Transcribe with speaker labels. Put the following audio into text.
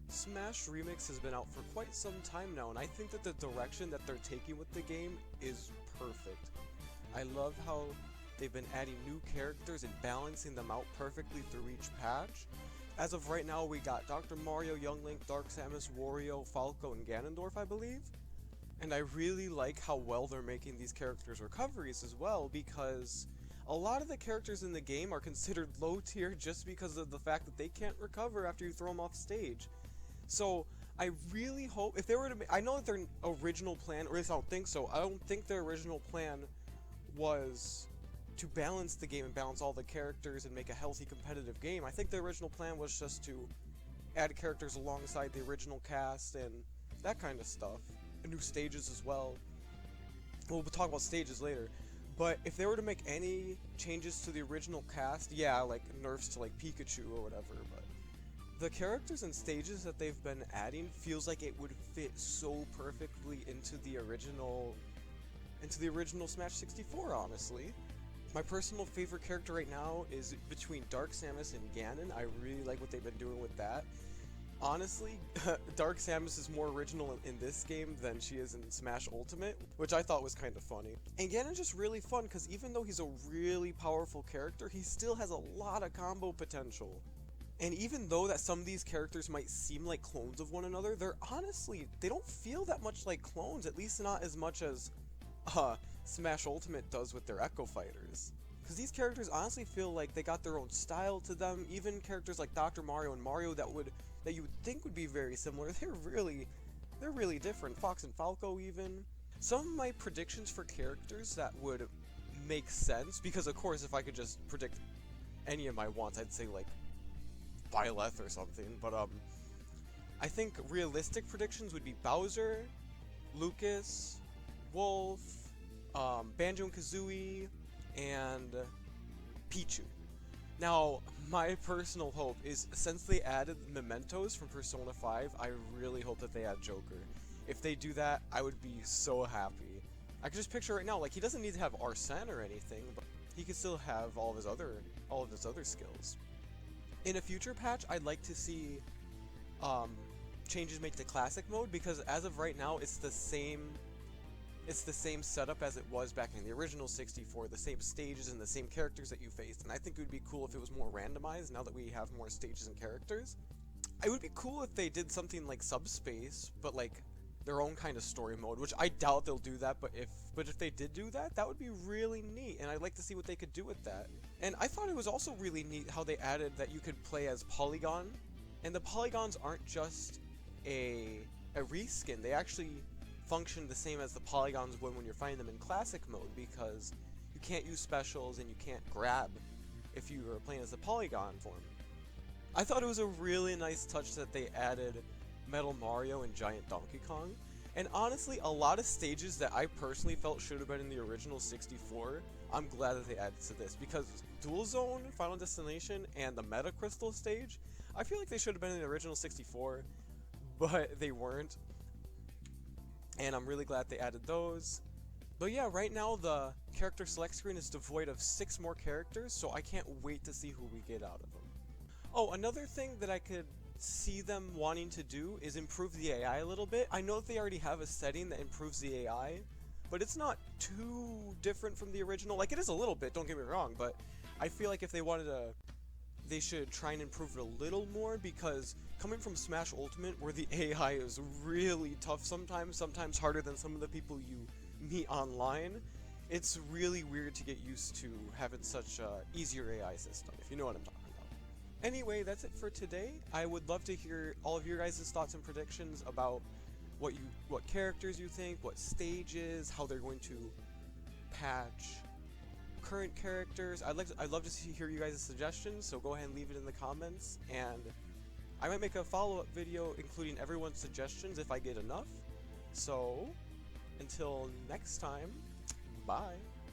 Speaker 1: Smash Remix has been out for quite some time now, and I think that the direction that they're taking with the game is perfect. I love how they've been adding new characters and balancing them out perfectly through each patch. As of right now, we got Dr. Mario, Young Link, Dark Samus, Wario, Falco, and Ganondorf, I believe. And I really like how well they're making these characters' recoveries as well, because a lot of the characters in the game are considered low tier just because of the fact that they can't recover after you throw them off stage. So I really hope, if they were to I know that their original plan, or at least I don't think so, I don't think their original plan was to balance the game and balance all the characters and make a healthy competitive game. I think the original plan was just to add characters alongside the original cast and that kind of stuff. And new stages as well. We'll talk about stages later. But if they were to make any changes to the original cast, yeah, like nerfs to like Pikachu or whatever, but the characters and stages that they've been adding feels like it would fit so perfectly into the original Smash 64, honestly. My personal favorite character right now is between Dark Samus and Ganon. I really like what they've been doing with that. Honestly, Dark Samus is more original in this game than she is in Smash Ultimate, which I thought was kind of funny. And Ganon's just really fun because even though he's a really powerful character, he still has a lot of combo potential. And even though that some of these characters might seem like clones of one another, they don't feel that much like clones, at least not as much as Smash Ultimate does with their Echo Fighters. Because these characters honestly feel like they got their own style to them. Even characters like Dr. Mario and Mario that you would think would be very similar, they're really different. Fox and Falco even. Some of my predictions for characters that would make sense, because of course if I could just predict any of my wants, I'd say like Byleth or something, but I think realistic predictions would be Bowser, Lucas, Wolf, Banjo and Kazooie, and Pichu. Now, my personal hope is, since they added mementos from Persona 5, I really hope that they add Joker. If they do that, I would be so happy. I can just picture right now, like, he doesn't need to have Arsene or anything, but he can still have all of his other skills. In a future patch, I'd like to see changes made to classic mode, because as of right now, it's the same setup as it was back in the original 64, the same stages and the same characters that you faced, and I think it would be cool if it was more randomized now that we have more stages and characters. It would be cool if they did something like Subspace, but like their own kind of story mode, which I doubt they'll do that, but if they did do that, that would be really neat, and I'd like to see what they could do with that. And I thought it was also really neat how they added that you could play as Polygon, and the Polygons aren't just a reskin, they actually function the same as the polygons when you're fighting them in classic mode, because you can't use specials and you can't grab if you are playing as the polygon form. I thought it was a really nice touch that they added Metal Mario and Giant Donkey Kong, and honestly a lot of stages that I personally felt should have been in the original 64, I'm glad that they added to this, because Dual Zone, Final Destination, and the Meta Crystal stage, I feel like they should have been in the original 64, but they weren't. And I'm really glad they added those. But yeah, right now the character select screen is devoid of 6 more characters, so I can't wait to see who we get out of them. Oh, another thing that I could see them wanting to do is improve the AI a little bit. I know that they already have a setting that improves the AI, but it's not too different from the original. Like, it is a little bit, don't get me wrong, but I feel like if they wanted to, they should try and improve it a little more, because coming from Smash Ultimate, where the AI is really tough sometimes harder than some of the people you meet online, it's really weird to get used to having such a easier AI system, if you know what I'm talking about. Anyway, that's it for today. I would love to hear all of your guys' thoughts and predictions about what characters you think, what stages, how they're going to patch current characters. I'd love to hear you guys' suggestions, so go ahead and leave it in the comments, and I might make a follow-up video including everyone's suggestions if I get enough. So, until next time, bye!